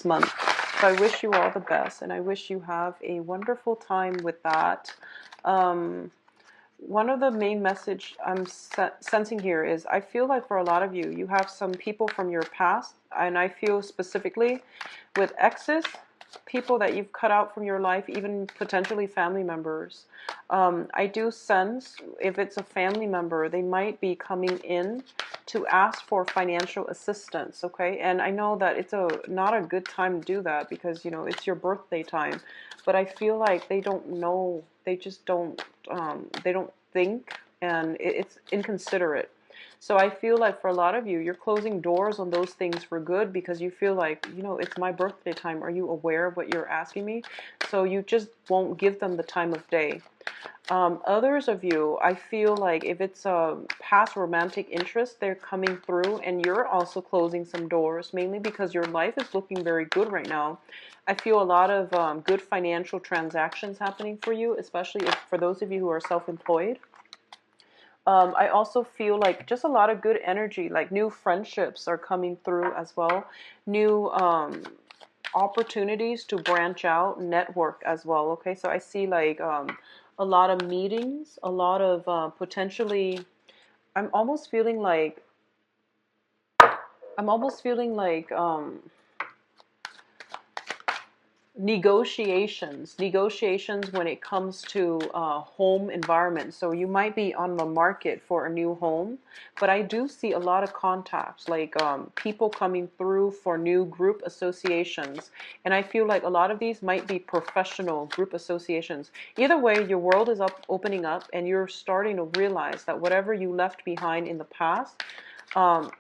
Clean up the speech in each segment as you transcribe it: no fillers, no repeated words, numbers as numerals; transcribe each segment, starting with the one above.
month. So I wish you all the best, and I wish you have a wonderful time with that. Um, One of the main message I'm sensing here is I feel like for a lot of you, you have some people from your past, and I feel specifically with exes, people that you've cut out from your life, even potentially family members. I do sense if it's a family member, they might be coming in to ask for financial assistance, okay? And I know that it's not a good time to do that because, you know, it's your birthday time, but I feel like they don't know, they just don't, they don't think, and it's inconsiderate. So I feel like for a lot of you, you're closing doors on those things for good because you feel like, you know, it's my birthday time. Are you aware of what you're asking me? So you just won't give them the time of day. Others of you, I feel like if it's a past romantic interest, they're coming through and you're also closing some doors, mainly because your life is looking very good right now. I feel a lot of good financial transactions happening for you, especially if, for those of you who are self-employed. I also feel like just a lot of good energy, like new friendships are coming through as well. New opportunities to branch out, network as well. Okay, so I see like a lot of meetings, a lot of potentially. I'm almost feeling like I'm almost feeling like negotiations when it comes to home environment. So you might be on the market for a new home, but I do see a lot of contacts, like people coming through for new group associations. And I feel like a lot of these might be professional group associations. Either way, your world is opening up, and you're starting to realize that whatever you left behind in the past,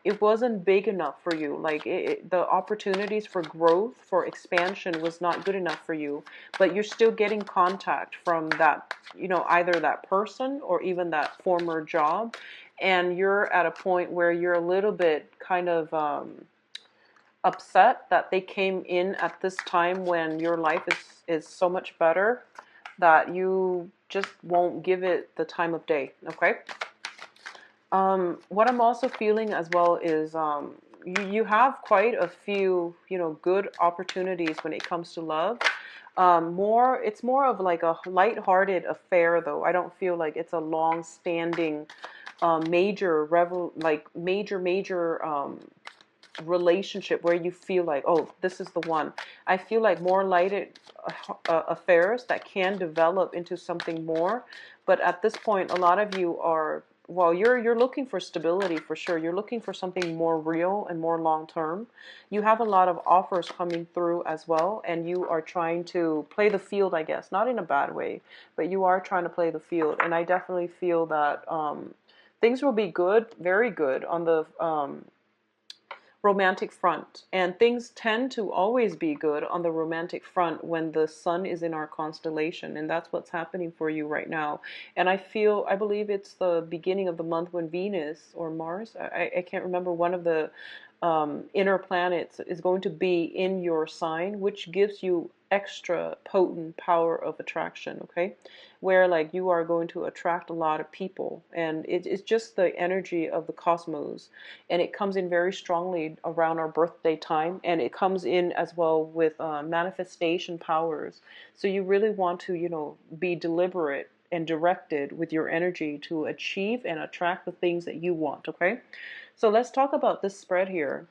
it wasn't big enough for you. Like the opportunities for growth, for expansion was not good enough for you, but you're still getting contact from that, you know, either that person or even that former job. And you're at a point where you're a little bit kind of upset that they came in at this time when your life is so much better that you just won't give it the time of day. Okay. What I'm also feeling as well is you have quite a few, you know, good opportunities when it comes to love. It's more of like a light-hearted affair, though. I don't feel like it's a long-standing, major relationship where you feel like, oh, this is the one. I feel like more lighted affairs that can develop into something more. But at this point, a lot of you are, well, you're looking for stability for sure. You're looking for something more real and more long term. You have a lot of offers coming through as well, and you are trying to play the field, I guess, not in a bad way, but you are trying to play the field. And I definitely feel that things will be good, very good on the romantic front. And things tend to always be good on the romantic front when the sun is in our constellation. And that's what's happening for you right now. And I believe it's the beginning of the month when Venus or Mars, I can't remember, one of the inner planets is going to be in your sign, which gives you extra potent power of attraction, okay? Where like you are going to attract a lot of people, and it's just the energy of the cosmos, and it comes in very strongly around our birthday time, and it comes in as well with manifestation powers. So you really want to, you know, be deliberate and directed with your energy to achieve and attract the things that you want, okay? So let's talk about this spread here.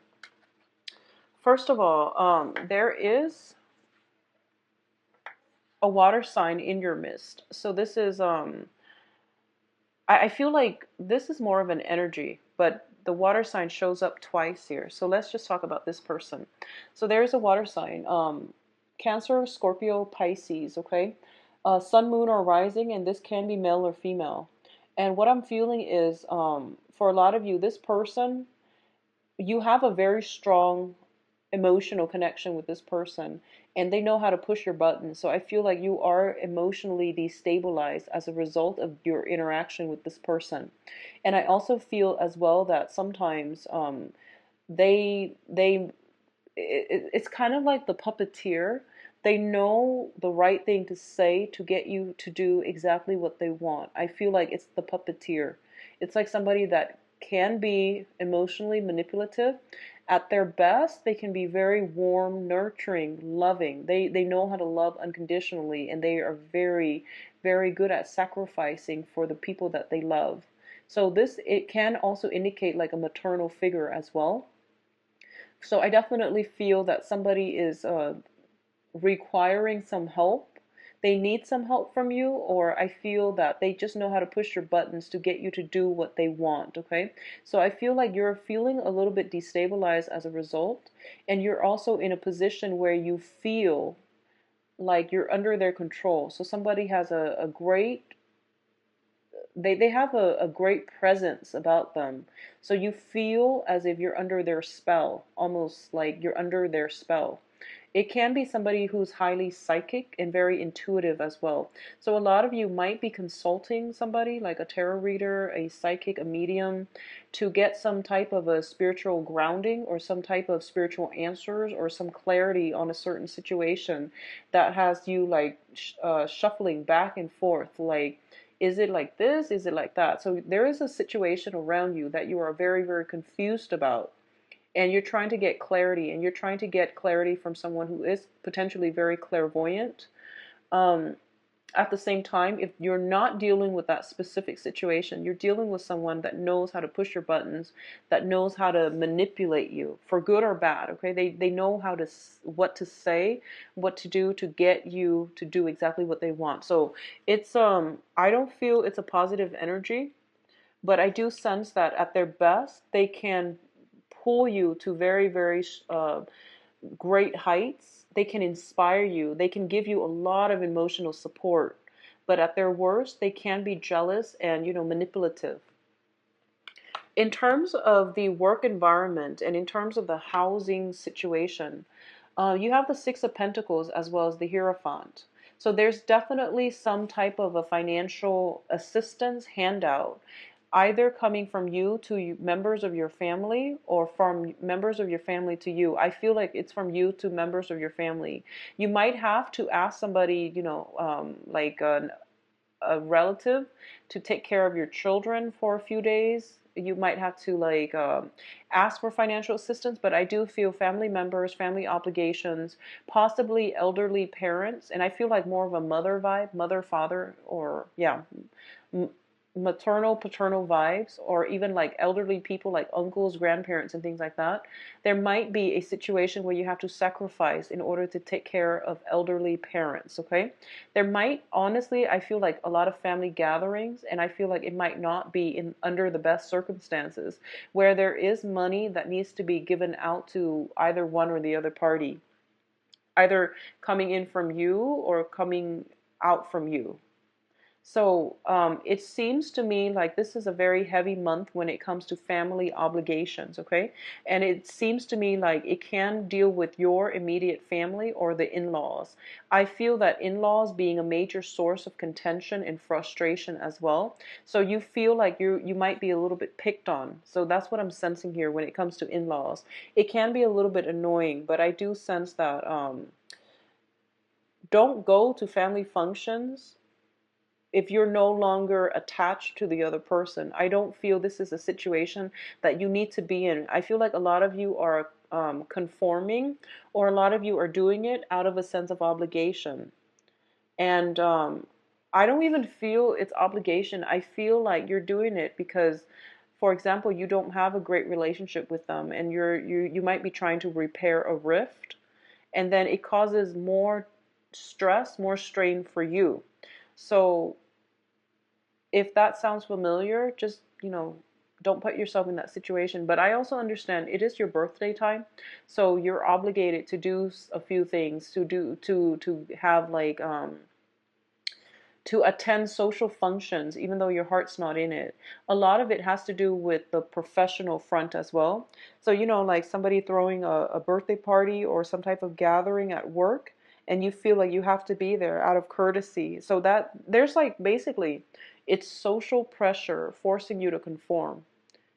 First of all, there is a water sign in your midst. So this is, I feel like this is more of an energy, but the water sign shows up twice here. So let's just talk about this person. So there's a water sign, Cancer, Scorpio, Pisces, okay? Sun, moon, or rising, and this can be male or female. And what I'm feeling is, for a lot of you, this person, you have a very strong emotional connection with this person, and they know how to push your buttons. So I feel like you are emotionally destabilized as a result of your interaction with this person. And I also feel as well that sometimes they it's kind of like the puppeteer. They know the right thing to say to get you to do exactly what they want. I feel like it's the puppeteer. It's like somebody that can be emotionally manipulative. At their best, they can be very warm, nurturing, loving. They know how to love unconditionally, and they are very, very good at sacrificing for the people that they love. So this, it can also indicate like a maternal figure as well. So I definitely feel that somebody is requiring some help. They need some help from you, or I feel that they just know how to push your buttons to get you to do what they want, okay? So I feel like you're feeling a little bit destabilized as a result, and you're also in a position where you feel like you're under their control. So somebody has a great they have a great presence about them. So you feel as if you're under their spell, almost like you're under their spell. It can be somebody who's highly psychic and very intuitive as well. So a lot of you might be consulting somebody like a tarot reader, a psychic, a medium, to get some type of a spiritual grounding or some type of spiritual answers or some clarity on a certain situation that has you like shuffling back and forth, like, is it like this? Is it like that? So there is a situation around you that you are very, very confused about. And you're trying to get clarity, and you're trying to get clarity from someone who is potentially very clairvoyant. Um, at the same time, if you're not dealing with that specific situation, you're dealing with someone that knows how to push your buttons, that knows how to manipulate you for good or bad. Okay, they know how to what to say, what to do to get you to do exactly what they want. So it's I don't feel it's a positive energy, but I do sense that at their best they can pull you to very, very great heights. They can inspire you. They can give you a lot of emotional support. But at their worst, they can be jealous and, manipulative. In terms of the work environment and in terms of the housing situation, you have the Six of Pentacles as well as the Hierophant. So there's definitely some type of a financial assistance handout, either coming from you to members of your family or from members of your family to you. I feel like it's from you to members of your family. You might have to ask somebody, like a relative to take care of your children for a few days. You might have to like ask for financial assistance, but I do feel family members, family obligations, possibly elderly parents, and I feel like more of a mother vibe, mother, father, or yeah, maternal, paternal vibes, or even like elderly people like uncles, grandparents, and things like that. There might be a situation where you have to sacrifice in order to take care of elderly parents, okay? There might, honestly, I feel like a lot of family gatherings, and I feel like it might not be in under the best circumstances, where there is money that needs to be given out to either one or the other party, either coming in from you or coming out from you. So it seems to me like this is a very heavy month when it comes to family obligations, okay? And it seems to me like it can deal with your immediate family or the in-laws. I feel that in-laws being a major source of contention and frustration as well. So you feel like you might be a little bit picked on. So that's what I'm sensing here when it comes to in-laws. It can be a little bit annoying, but I do sense that don't go to family functions if you're no longer attached to the other person. I don't feel this is a situation that you need to be in. I feel like a lot of you are conforming, or a lot of you are doing it out of a sense of obligation. And I don't even feel it's obligation. I feel like you're doing it because, for example, you don't have a great relationship with them, and you might be trying to repair a rift, and then it causes more stress, more strain for you. So if that sounds familiar, just, don't put yourself in that situation. But I also understand it is your birthday time, so you're obligated to do a few things, to have like to attend social functions, even though your heart's not in it. A lot of it has to do with the professional front as well. So, like somebody throwing a birthday party or some type of gathering at work, and you feel like you have to be there out of courtesy. So that there's like basically it's social pressure forcing you to conform.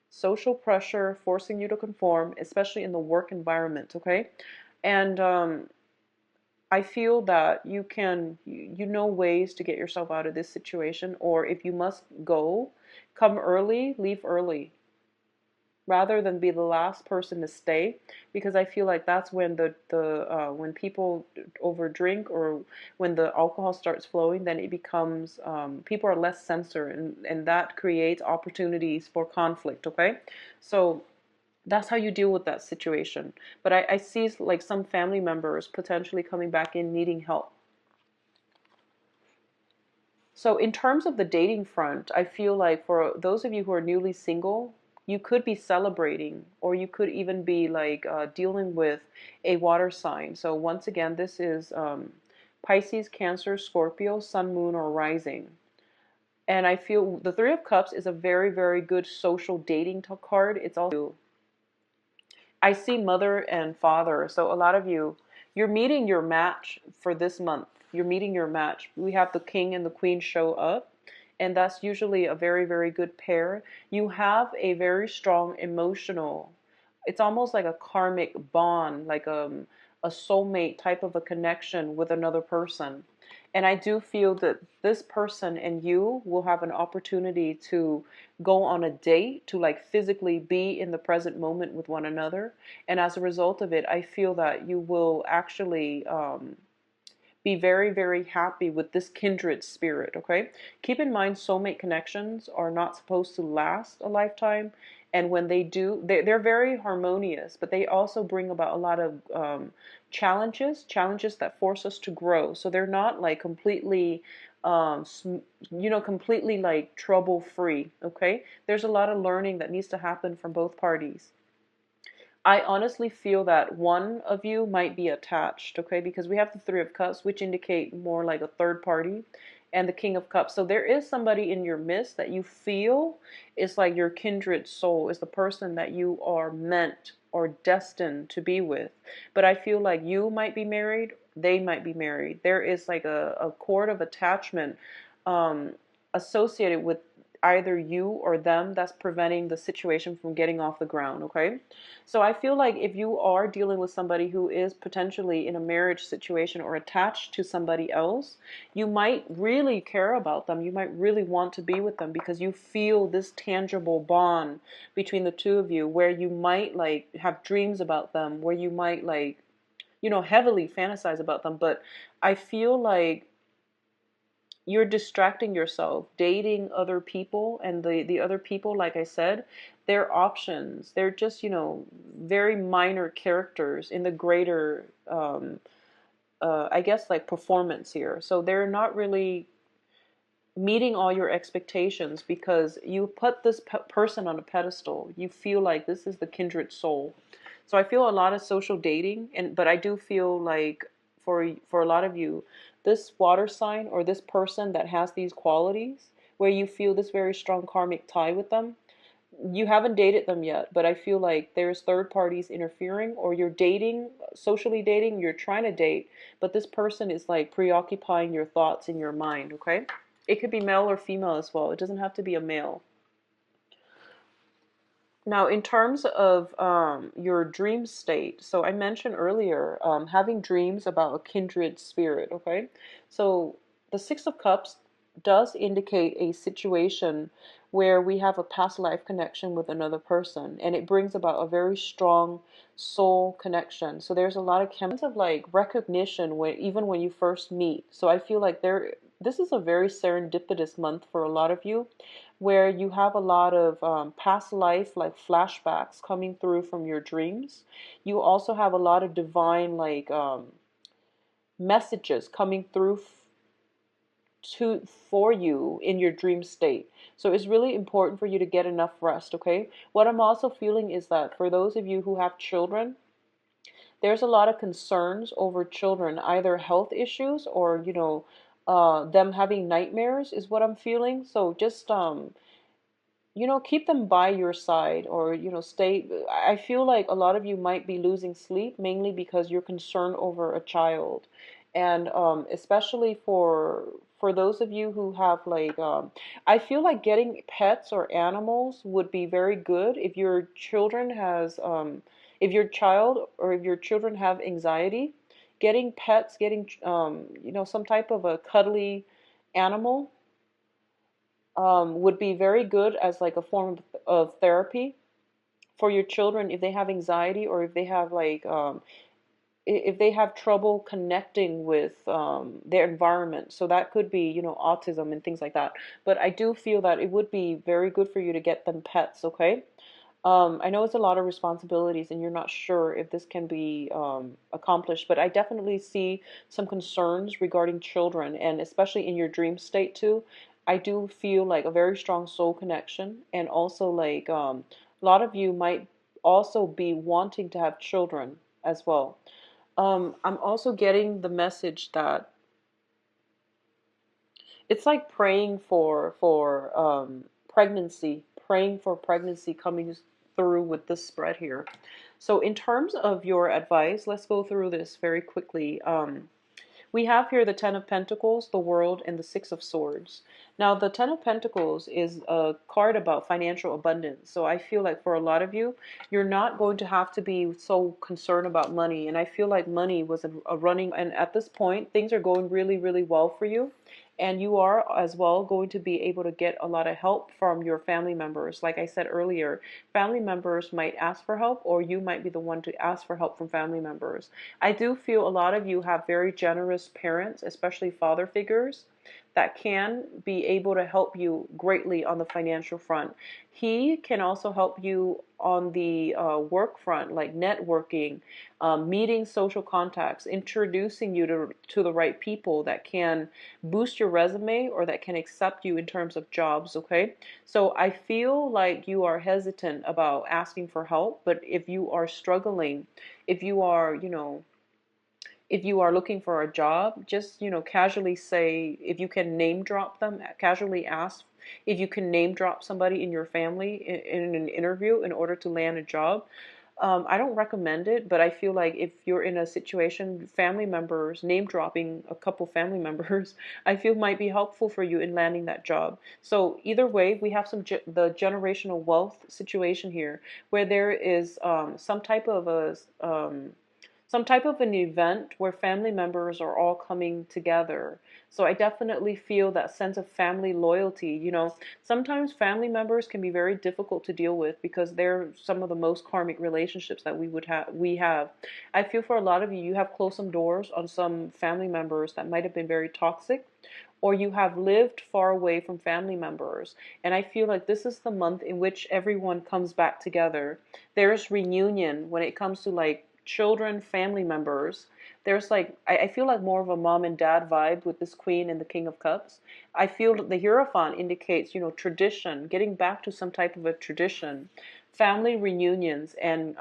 Social pressure forcing you to conform, especially in the work environment, okay? And I feel that you know ways to get yourself out of this situation, or if you must go, come early, leave early. rather than be the last person to stay, because I feel like that's when when people over drink, or when the alcohol starts flowing, then it becomes people are less censored, and that creates opportunities for conflict. Okay, so that's how you deal with that situation. But I see like some family members potentially coming back in needing help. So in terms of the dating front, I feel like for those of you who are newly single, you could be celebrating, or you could even be like dealing with a water sign. So once again, this is Pisces, Cancer, Scorpio, Sun, Moon, or Rising. And I feel the Three of Cups is a very, very good social dating card. It's also, I see mother and father. So a lot of you, you're meeting your match for this month. You're meeting your match. We have the king and the queen show up, and that's usually a very, very good pair. You have a very strong emotional, it's almost like a karmic bond, like a soulmate type of a connection with another person. And I do feel that this person and you will have an opportunity to go on a date, to like physically be in the present moment with one another. And as a result of it, I feel that you will actually be very, very happy with this kindred spirit. Okay, keep in mind, soulmate connections are not supposed to last a lifetime, and when they do, they're very harmonious, but they also bring about a lot of challenges that force us to grow. So they're not like completely completely like trouble free. Okay, there's a lot of learning that needs to happen from both parties. I honestly feel that one of you might be attached, okay? Because we have the Three of Cups, which indicate more like a third party, and the King of Cups. So there is somebody in your midst that you feel is like your kindred soul, is the person that you are meant or destined to be with. But I feel like you might be married, they might be married. There is like a cord of attachment um, associated with either you or them that's preventing the situation from getting off the ground, okay? So I feel like if you are dealing with somebody who is potentially in a marriage situation or attached to somebody else, you might really care about them. You might really want to be with them because you feel this tangible bond between the two of you, where you might like have dreams about them, where you might like, heavily fantasize about them. But I feel like you're distracting yourself dating other people, and the other people, like I said, they're options. They're just, very minor characters in the greater I guess like performance here. So they're not really meeting all your expectations because you put this person on a pedestal. You feel like this is the kindred soul. So I feel a lot of social dating, but I do feel like for a lot of you, this water sign or this person that has these qualities, where you feel this very strong karmic tie with them, you haven't dated them yet, but I feel like there's third parties interfering, or you're dating, socially dating, you're trying to date, but this person is like preoccupying your thoughts in your mind, okay? It could be male or female as well. It doesn't have to be a male. Now, in terms of your dream state, so I mentioned earlier having dreams about a kindred spirit, okay? So the Six of Cups does indicate a situation where we have a past life connection with another person, and it brings about a very strong soul connection. So there's a lot of of like recognition when even when you first meet. So I feel like this is a very serendipitous month for a lot of you, where you have a lot of past life like flashbacks coming through from your dreams. You also have a lot of divine like messages coming through to for you in your dream state. So it's really important for you to get enough rest, okay? What I'm also feeling is that for those of you who have children, there's a lot of concerns over children, either health issues or, them having nightmares is what I'm feeling. So just keep them by your side, or stay. I feel like a lot of you might be losing sleep mainly because you're concerned over a child. And especially for those of you who have like I feel like getting pets or animals would be very good if your children has if your child or if your children have anxiety. Getting pets, getting some type of a cuddly animal would be very good as like a form of therapy for your children, if they have anxiety or if they have like if they have trouble connecting with their environment. So that could be, you know, autism and things like that. But I do feel that it would be very good for you to get them pets, okay? I know it's a lot of responsibilities and you're not sure if this can be accomplished, but I definitely see some concerns regarding children, and especially in your dream state too. I do feel like a very strong soul connection, and also like a lot of you might also be wanting to have children as well. I'm also getting the message that it's like praying for pregnancy, praying for pregnancy coming through with this spread here. So in terms of your advice, let's go through this very quickly. We have here the Ten of Pentacles, the World, and the Six of Swords. Now, the Ten of Pentacles is a card about financial abundance. So I feel like for a lot of you, you're not going to have to be so concerned about money. And I feel like money was a running, and at this point, things are going really, really well for you. And you are as well going to be able to get a lot of help from your family members. Like I said earlier, family members might ask for help, or you might be the one to ask for help from family members. I do feel a lot of you have very generous parents, especially father figures, that can be able to help you greatly on the financial front. He can also help you on the work front, like networking, meeting social contacts, introducing you to the right people that can boost your resume or that can accept you in terms of jobs, okay? So I feel like you are hesitant about asking for help, but if you are struggling, if you are, you know, if you are looking for a job, just, you know, casually say, if you can name drop them, casually ask if you can name drop somebody in your family in an interview in order to land a job. I don't recommend it, but I feel like if you're in a situation, family members, name dropping a couple family members, I feel might be helpful for you in landing that job. So either way, we have the generational wealth situation here, where there is some type of an event where family members are all coming together. So I definitely feel that sense of family loyalty. You know, sometimes family members can be very difficult to deal with because they're some of the most karmic relationships that we have. I feel for a lot of you, you have closed some doors on some family members that might have been very toxic, or you have lived far away from family members. And I feel like this is the month in which everyone comes back together. There's reunion when it comes to like children, family members. There's like, I feel like more of a mom and dad vibe with this Queen and the King of Cups. I feel that the Hierophant indicates, you know, tradition, getting back to some type of a tradition, family reunions. And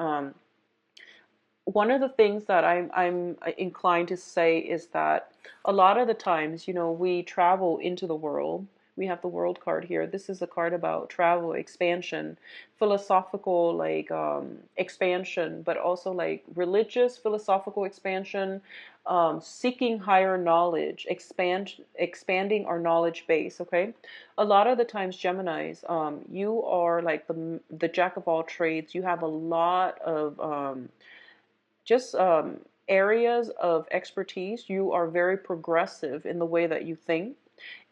one of the things that I'm inclined to say is that a lot of the times, you know, we travel into the world. We have the World card here. This is a card about travel, expansion, philosophical like expansion, but also like religious philosophical expansion, seeking higher knowledge, expanding our knowledge base. Okay, a lot of the times, Geminis, you are like the jack of all trades. You have a lot of just areas of expertise. You are very progressive in the way that you think.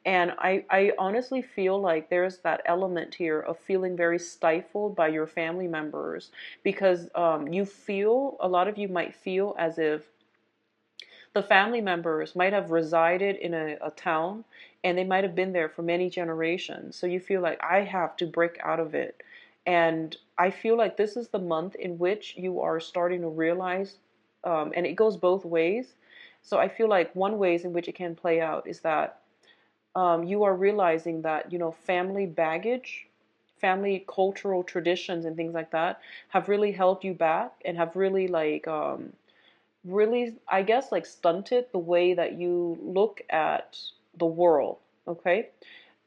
And I honestly feel like there's that element here of feeling very stifled by your family members because you feel, a lot of you might feel as if the family members might have resided in a town and they might have been there for many generations. So you feel like I have to break out of it. And I feel like this is the month in which you are starting to realize, and it goes both ways. So I feel like one ways in which it can play out is that you are realizing that, you know, family baggage, family cultural traditions and things like that have really held you back and have really like really, I guess, like stunted the way that you look at the world. Okay.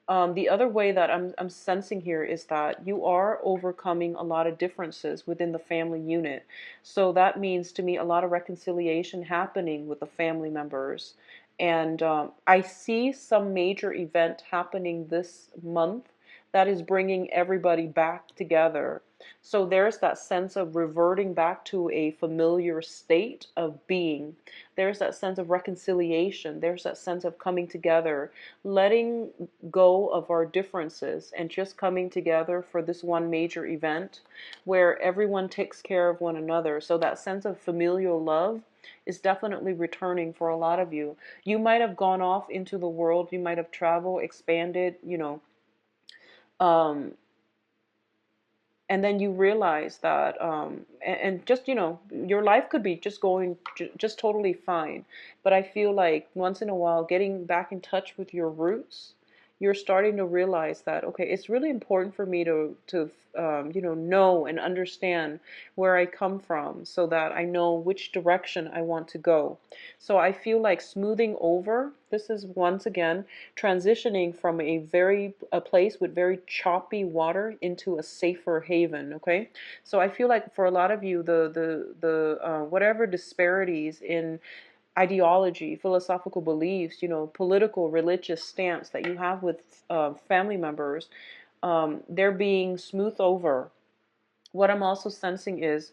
The other way that I'm sensing here is that you are overcoming a lot of differences within the family unit. So that means to me a lot of reconciliation happening with the family members. And I see some major event happening this month that is bringing everybody back together. So there's that sense of reverting back to a familiar state of being. There's that sense of reconciliation. There's that sense of coming together, letting go of our differences and just coming together for this one major event where everyone takes care of one another. So that sense of familial love is definitely returning for a lot of you. You might have gone off into the world, you might have traveled, expanded, um, and then you realize that, and just, your life could be just going just totally fine. But I feel like once in a while, getting back in touch with your roots, you're starting to realize that, okay, it's really important for me to know and understand where I come from, so that I know which direction I want to go. So I feel like smoothing over, this is once again transitioning from a place with very choppy water into a safer haven. Okay, so I feel like for a lot of you, the whatever disparities in ideology, philosophical beliefs, political, religious stance that you have with family members, they're being smoothed over. What I'm also sensing is,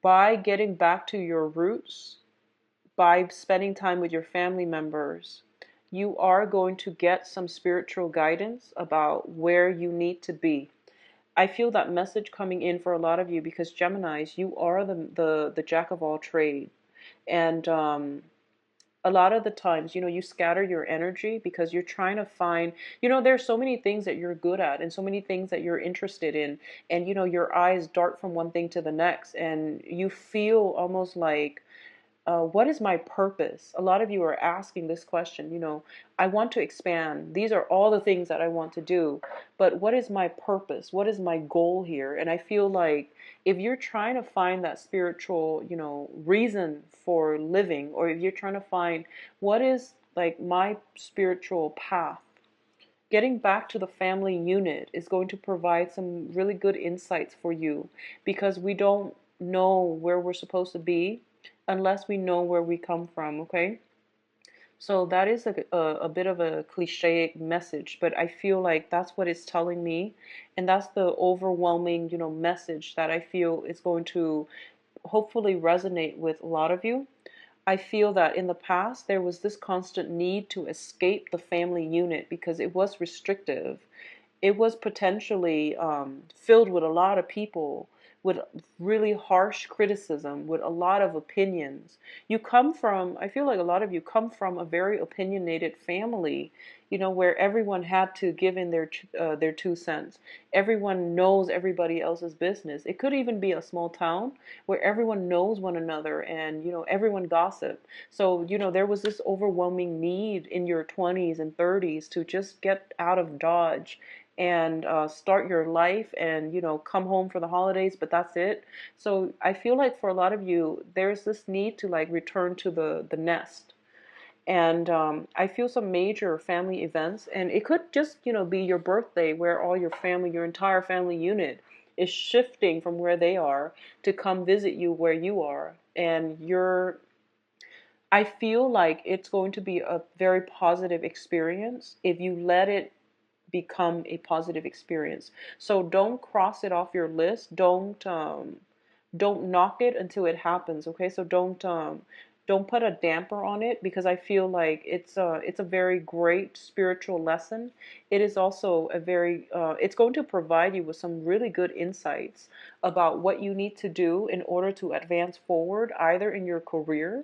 by getting back to your roots, by spending time with your family members, you are going to get some spiritual guidance about where you need to be. I feel that message coming in for a lot of you because Geminis, you are the jack of all trade. And a lot of the times, you scatter your energy because you're trying to find, there's so many things that you're good at and so many things that you're interested in. And, your eyes dart from one thing to the next. And you feel almost like, what is my purpose? A lot of you are asking this question, I want to expand. These are all the things that I want to do, but what is my purpose? What is my goal here? And I feel like if you're trying to find that spiritual, reason for living, or if you're trying to find what is like my spiritual path, getting back to the family unit is going to provide some really good insights for you, because we don't know where we're supposed to be unless we know where we come from, okay? So that is a bit of a cliche message, but I feel like that's what it's telling me, and that's the overwhelming, message that I feel is going to hopefully resonate with a lot of you. I feel that in the past there was this constant need to escape the family unit because it was restrictive. It was potentially filled with a lot of people with really harsh criticism, with a lot of opinions. I feel like a lot of you come from a very opinionated family, where everyone had to give in their 2 cents. Everyone knows everybody else's business. It could even be a small town where everyone knows one another and, everyone gossip. So, there was this overwhelming need in your 20s and 30s to just get out of Dodge and start your life and come home for the holidays, but that's it. So I feel like for a lot of you there's this need to like return to the nest. And I feel some major family events, and it could just be your birthday, where all your family, your entire family unit is shifting from where they are to come visit you where you are. And I feel like it's going to be a very positive experience if you let it become a positive experience. So don't cross it off your list. Don't knock it until it happens. Okay, so don't put a damper on it, because I feel like it's a very great spiritual lesson. It is also it's going to provide you with some really good insights about what you need to do in order to advance forward, either in your career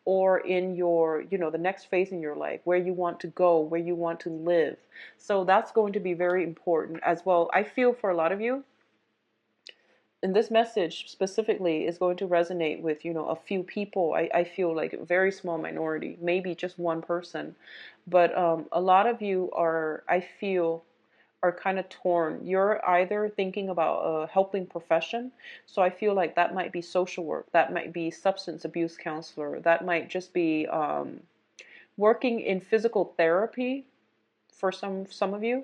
or in your, the next phase in your life, where you want to go, where you want to live. So that's going to be very important as well. I feel for a lot of you, and this message specifically is going to resonate with, a few people. I feel like a very small minority, maybe just one person. But a lot of you I feel, are kind of torn. You're either thinking about a helping profession. So I feel like that might be social work. That might be substance abuse counselor. That might just be working in physical therapy for some of you.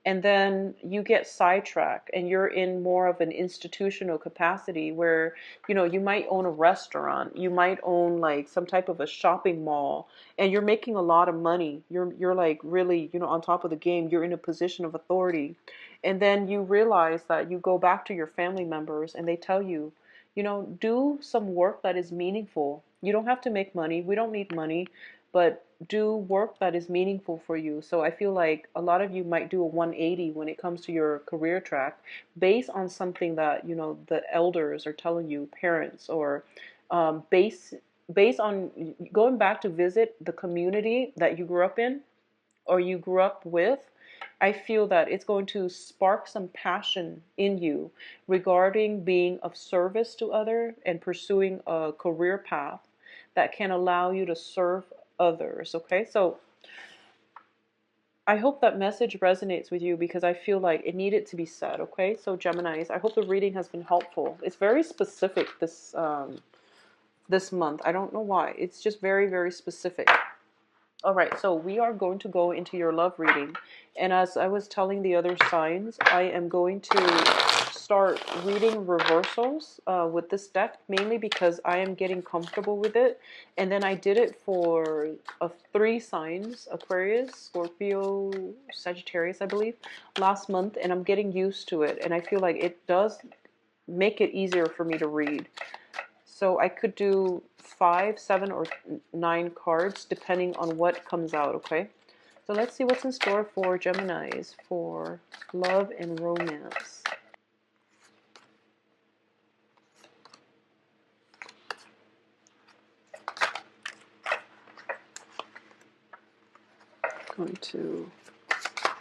and then you get sidetracked and you're in more of an institutional capacity where, you know, you might own a restaurant, you might own like some type of a shopping mall, and you're making a lot of money. You're like really, you know, on top of the game. You're in a position of authority. And then you realize that you go back to your family members and they tell you, you know, do some work that is meaningful. You don't have to make money. We don't need money, but do work that is meaningful for you. So I feel like a lot of you might do a 180 when it comes to your career track based on something that, you know, the elders are telling you, parents, or based on going back to visit the community that you grew up in or you grew up with. I feel that it's going to spark some passion in you regarding being of service to others and pursuing a career path that can allow you to serve others. Okay, so I hope that message resonates with you because I feel like it needed to be said. Okay, so Geminis, I hope the reading has been helpful. It's very specific this month. I don't know why. It's just very, very specific. All right, so we are going to go into your love reading. And as I was telling the other signs, I am going to start reading reversals with this deck, mainly because I am getting comfortable with it. And then I did it for 3 signs, Aquarius, Scorpio, Sagittarius, I believe, last month. And I'm getting used to it. And I feel like it does make it easier for me to read. So I could do 5, 7, or 9 cards depending on what comes out, okay? So let's see what's in store for Geminis for love and romance. Going to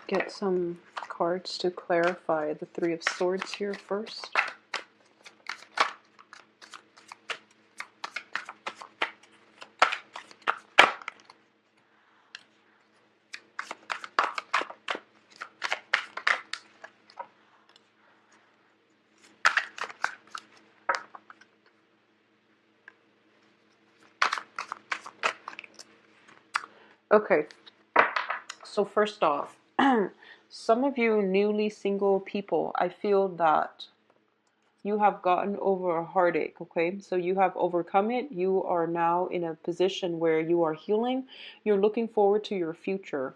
get some cards to clarify the 3 of Swords here first. Okay, so first off, some of you newly single people, I feel that you have gotten over a heartache, okay? So you have overcome it. You are now in a position where you are healing. You're looking forward to your future.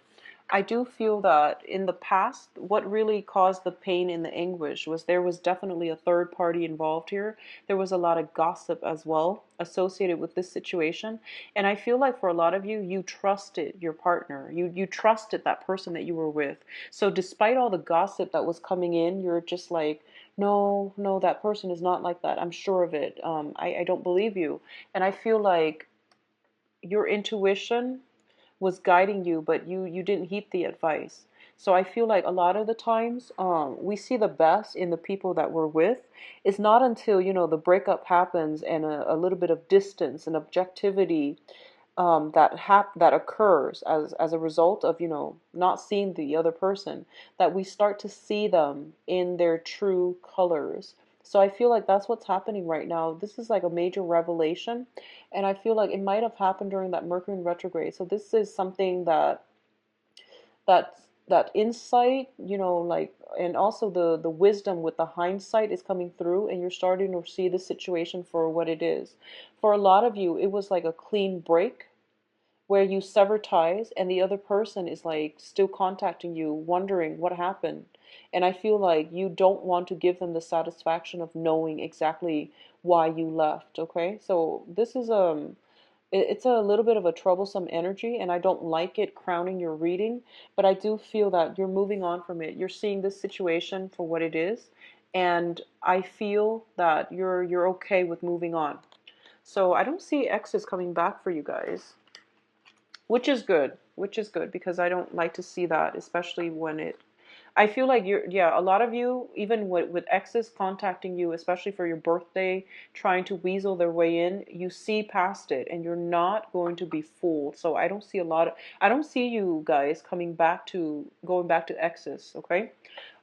I do feel that in the past, what really caused the pain and the anguish was there was definitely a third party involved here. There was a lot of gossip as well associated with this situation. And I feel like for a lot of you, you trusted your partner. You trusted that person that you were with. So despite all the gossip that was coming in, you're just like, no, no, that person is not like that. I'm sure of it. I don't believe you. And I feel like your intuition was guiding you, but you didn't heed the advice. So I feel like a lot of the times we see the best in the people that we're with. It's not until, you know, the breakup happens and a little bit of distance and objectivity that occurs as a result of, you know, not seeing the other person, that we start to see them in their true colors. So I feel like that's what's happening right now. This is like a major revelation, and I feel like it might have happened during that Mercury in retrograde. So this is something that that insight, you know, like, and also the wisdom with the hindsight is coming through, and you're starting to see the situation for what it is. For a lot of you, it was like a clean break where you sever ties and the other person is like still contacting you, wondering what happened. And I feel like you don't want to give them the satisfaction of knowing exactly why you left, okay? So this is it's a little bit of a troublesome energy, and I don't like it crowning your reading, but I do feel that you're moving on from it. You're seeing this situation for what it is, and I feel that you're okay with moving on. So I don't see exes coming back for you guys, which is good, because I don't like to see that, especially when it, I feel like yeah, a lot of you, even with exes contacting you, especially for your birthday, trying to weasel their way in, you see past it and you're not going to be fooled. So I don't see I don't see you guys going back to exes, okay?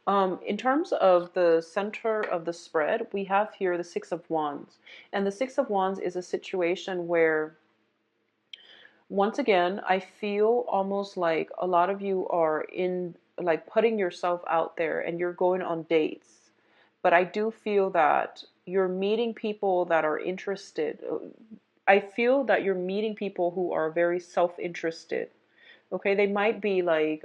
In terms of the center of the spread, we have here the Six of Wands. And the Six of Wands is a situation where, once again, I feel almost like a lot of you are in like putting yourself out there and you're going on dates. But I do feel that you're meeting people that are interested. I feel that you're meeting people who are very self-interested. Okay, they might be like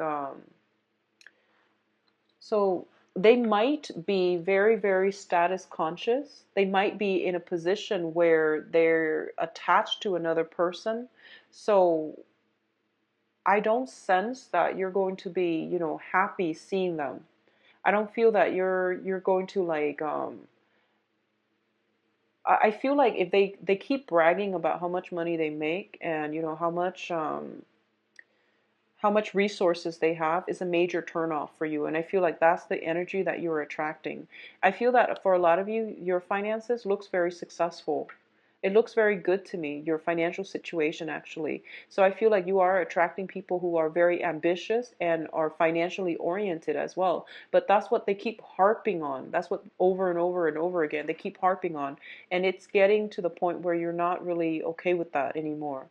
so they might be very, very status conscious. They might be in a position where they're attached to another person. So I don't sense that you're going to be, happy seeing them. I don't feel that you're going to like I feel like if they keep bragging about how much money they make and how much resources they have is a major turnoff for you. And I feel like that's the energy that you're attracting. I feel that for a lot of you, your finances looks very successful. It looks very good to me, your financial situation actually. So I feel like you are attracting people who are very ambitious and are financially oriented as well. But that's what they keep harping on. That's what over and over and over again they keep harping on. And it's getting to the point where you're not really okay with that anymore.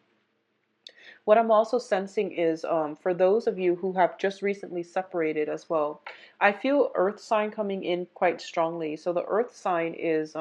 What I'm also sensing is for those of you who have just recently separated as well, I feel earth sign coming in quite strongly. So the earth sign is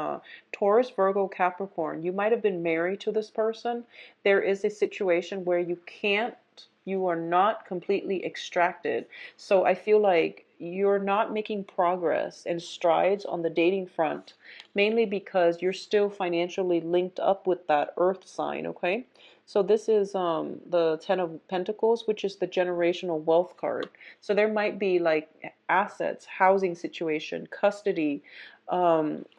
Taurus, Virgo, Capricorn. You might have been married to this person. There is a situation where you are not completely extracted. So I feel like you're not making progress and strides on the dating front, mainly because you're still financially linked up with that earth sign, okay? So this is the Ten of Pentacles, which is the generational wealth card. So there might be like assets, housing situation, custody,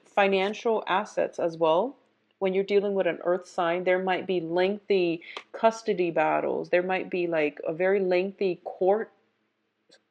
financial assets as well. When you're dealing with an earth sign, there might be lengthy custody battles. There might be like a very lengthy court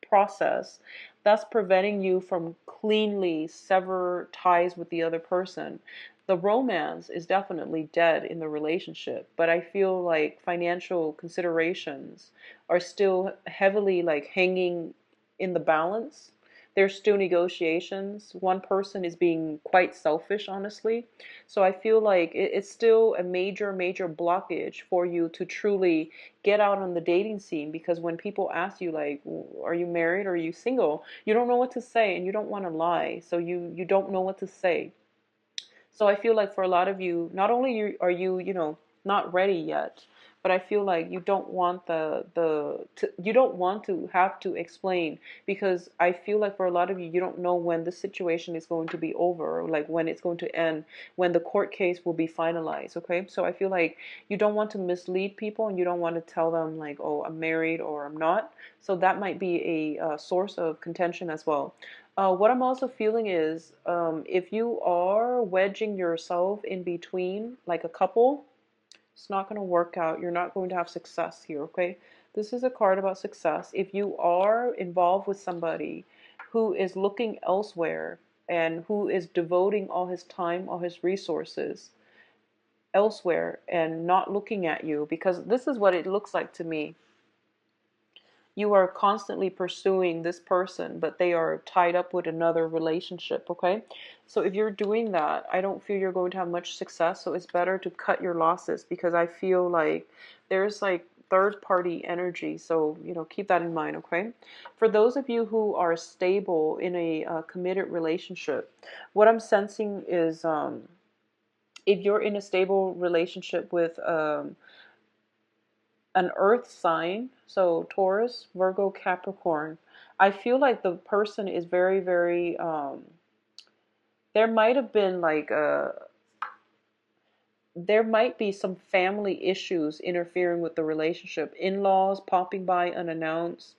process that's preventing you from cleanly sever ties with the other person. The romance is definitely dead in the relationship, but I feel like financial considerations are still heavily like hanging in the balance. There's still negotiations. One person is being quite selfish, honestly. So I feel like it's still a major, major blockage for you to truly get out on the dating scene, because when people ask you like, are you married or are you single, you don't know what to say and you don't want to lie. So you don't know what to say. So I feel like for a lot of you, not only are you, not ready yet, but I feel like you don't want you don't want to have to explain, because I feel like for a lot of you, you don't know when the situation is going to be over, or like when it's going to end, when the court case will be finalized. Okay, so I feel like you don't want to mislead people and you don't want to tell them like, oh, I'm married or I'm not. So that might be a source of contention as well. What I'm also feeling is if you are wedging yourself in between, like a couple, it's not going to work out. You're not going to have success here, okay? This is a card about success. If you are involved with somebody who is looking elsewhere and who is devoting all his time, all his resources elsewhere and not looking at you, because this is what it looks like to me. You are constantly pursuing this person, but they are tied up with another relationship, okay? So if you're doing that, I don't feel you're going to have much success. So it's better to cut your losses, because I feel like there's like third party energy. So, keep that in mind, okay? For those of you who are stable in a committed relationship, what I'm sensing is if you're in a stable relationship with an earth sign, so Taurus, Virgo, Capricorn, I feel like the person is very, very, there might have been like there might be some family issues interfering with the relationship, in-laws popping by unannounced.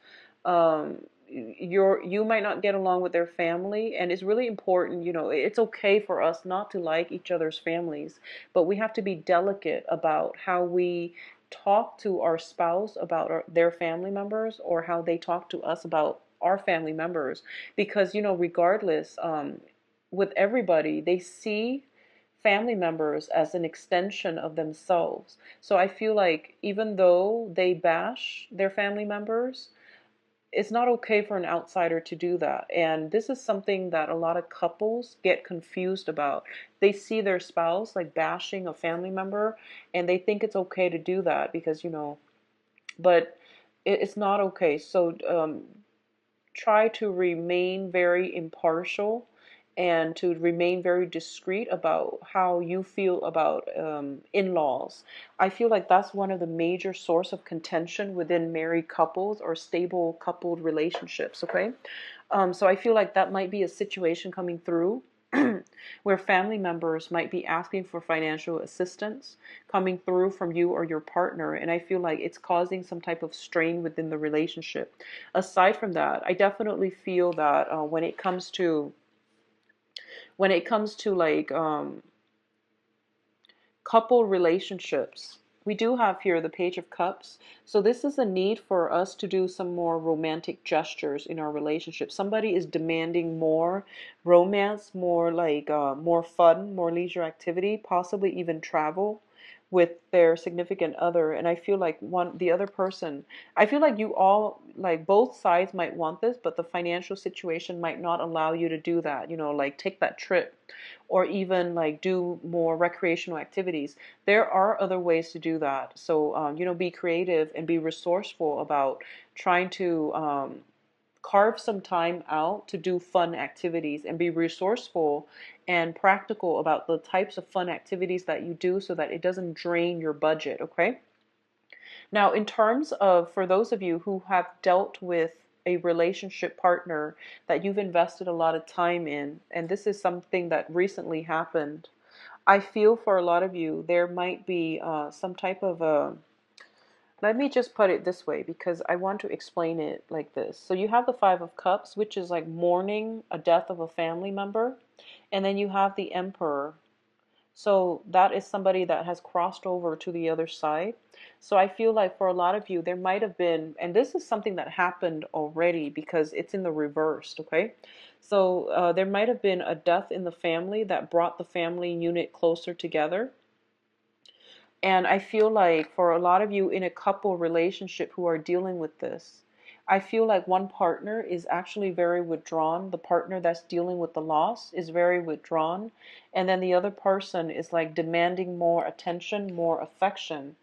You might not get along with their family, and it's really important, it's okay for us not to like each other's families, but we have to be delicate about how we talk to our spouse about their family members, or how they talk to us about our family members, because regardless, with everybody, they see family members as an extension of themselves. So I feel like even though they bash their family members, it's not okay for an outsider to do that. And this is something that a lot of couples get confused about. They see their spouse like bashing a family member and they think it's okay to do that because, but it's not okay. So try to remain very impartial and to remain very discreet about how you feel about in-laws. I feel like that's one of the major source of contention within married couples or stable coupled relationships, okay? So I feel like that might be a situation coming through where family members might be asking for financial assistance coming through from you or your partner. And I feel like it's causing some type of strain within the relationship. Aside from that, I definitely feel that when it comes to like couple relationships, we do have here the Page of Cups. So this is a need for us to do some more romantic gestures in our relationship. Somebody is demanding more romance, more like more fun, more leisure activity, possibly even travel with their significant other. And I feel like the other person, I feel like you all, like both sides might want this, but the financial situation might not allow you to do that, like take that trip or even like do more recreational activities. There are other ways to do that. So, be creative and be resourceful about trying to carve some time out to do fun activities and be resourceful and practical about the types of fun activities that you do so that it doesn't drain your budget, okay? Now, in terms of, for those of you who have dealt with a relationship partner that you've invested a lot of time in, and this is something that recently happened, I feel for a lot of you, there might be some type of let me just put it this way because I want to explain it like this. So you have the Five of Cups, which is like mourning a death of a family member. And then you have the Emperor. So that is somebody that has crossed over to the other side. So I feel like for a lot of you, there might have been, and this is something that happened already because it's in the reversed, okay? So there might have been a death in the family that brought the family unit closer together. And I feel like for a lot of you in a couple relationship who are dealing with this, I feel like one partner is actually very withdrawn. The partner that's dealing with the loss is very withdrawn. And then the other person is like demanding more attention, more affection,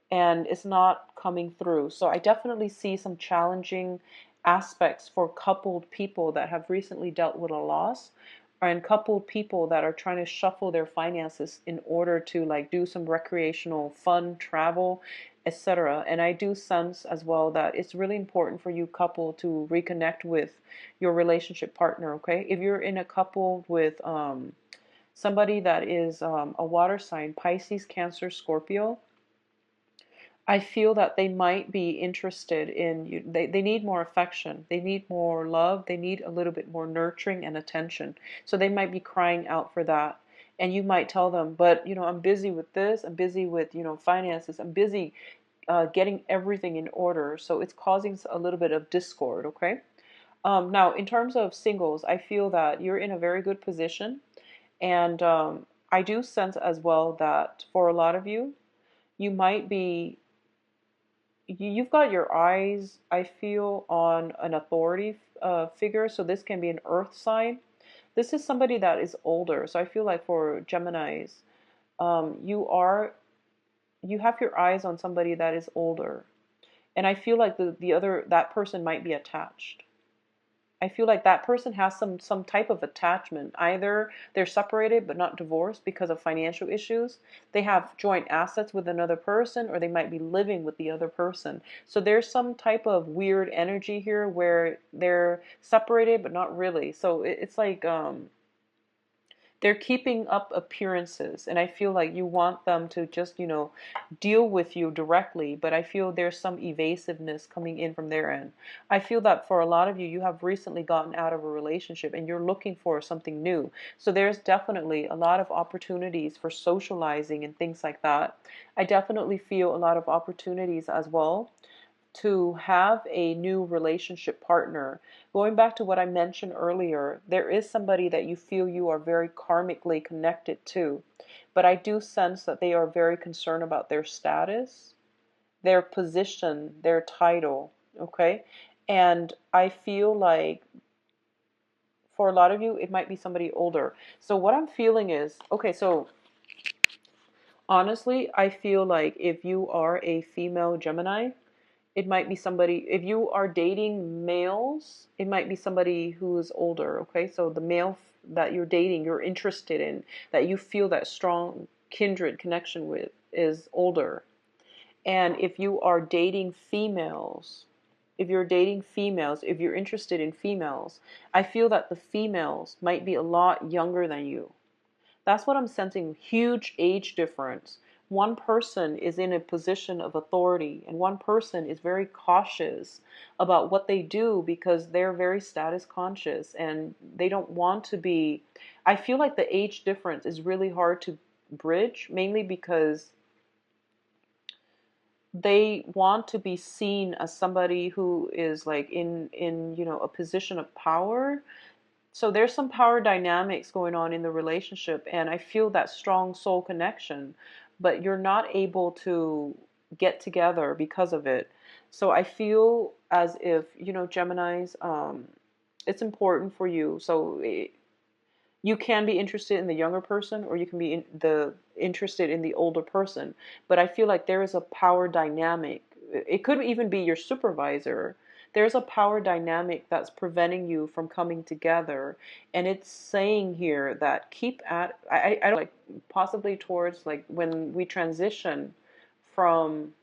and it's not coming through. So I definitely see some challenging aspects for coupled people that have recently dealt with a loss, and coupled people that are trying to shuffle their finances in order to like do some recreational fun travel, etc. And I do sense as well that it's really important for you couple to reconnect with your relationship partner, okay? If you're in a couple with somebody that is a water sign, Pisces, Cancer, Scorpio, I feel that they might be interested in you. They need more affection. They need more love. They need a little bit more nurturing and attention. So they might be crying out for that. And you might tell them, but, I'm busy with this. I'm busy with, finances. I'm busy getting everything in order. So it's causing a little bit of discord, okay? Now, in terms of singles, I feel that you're in a very good position. And I do sense as well that for a lot of you, you might be you've got your eyes, I feel, on an authority figure. So this can be an earth sign. This is somebody that is older. So I feel like for Geminis, you have your eyes on somebody that is older. And I feel like that person might be attached. I feel like that person has some type of attachment. Either they're separated but not divorced because of financial issues. They have joint assets with another person, or they might be living with the other person. So there's some type of weird energy here where they're separated but not really. So it's like they're keeping up appearances, and I feel like you want them to just deal with you directly, but I feel there's some evasiveness coming in from their end. I feel that for a lot of you, you have recently gotten out of a relationship and you're looking for something new. So there's definitely a lot of opportunities for socializing and things like that. I definitely feel a lot of opportunities as well to have a new relationship partner. Going back to what I mentioned earlier, there is somebody that you feel you are very karmically connected to, but I do sense that they are very concerned about their status, their position, their title, okay? And I feel like for a lot of you, it might be somebody older. So what I'm feeling is, okay, so honestly, I feel like if you are a female Gemini, It might be somebody, if you are dating males, it might be somebody who is older, okay? So the male that you're dating, you're interested in, that you feel that strong kindred connection with, is older. And if you are dating females, if you're interested in females, I feel that the females might be a lot younger than you. That's what I'm sensing. Huge age difference. One person is in a position of authority, and one person is very cautious about what they do because they're very status conscious and they don't want to be. I feel like the age difference is really hard to bridge, mainly because they want to be seen as somebody who is like in a position of power. So there's some power dynamics going on in the relationship, and I feel that strong soul connection, but you're not able to get together because of it. So I feel as if, Geminis, it's important for you. So you can be interested in the younger person, or you can be interested in the older person. But I feel like there is a power dynamic. It could even be your supervisor. There's a power dynamic that's preventing you from coming together. And it's saying here that keep at, I don't like, possibly towards like when we transition from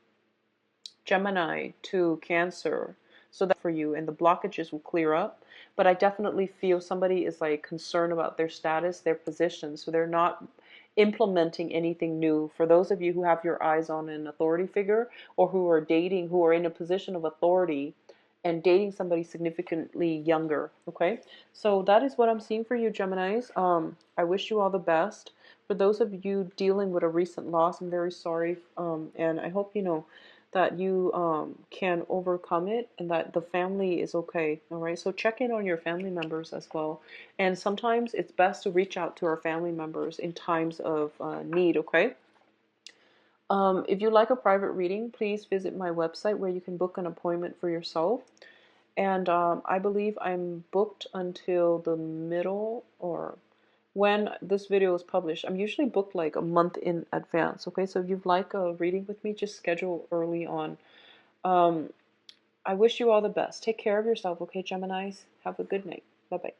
Gemini to Cancer, so that for you, and the blockages will clear up. But I definitely feel somebody is like concerned about their status, their position, so they're not implementing anything new. For those of you who have your eyes on an authority figure, or who are dating, who are in a position of authority and dating somebody significantly younger, okay? So that is what I'm seeing for you, Geminis. I wish you all the best. For those of you dealing with a recent loss, I'm very sorry, and I hope that you can overcome it, and that the family is okay. All right, so check in on your family members as well. And sometimes it's best to reach out to our family members in times of need. Okay. If you like a private reading, please visit my website where you can book an appointment for yourself. And I believe I'm booked until the middle, or when this video is published. I'm usually booked like a month in advance. Okay, so if you'd like a reading with me, just schedule early on. I wish you all the best. Take care of yourself, okay, Geminis? Have a good night. Bye-bye.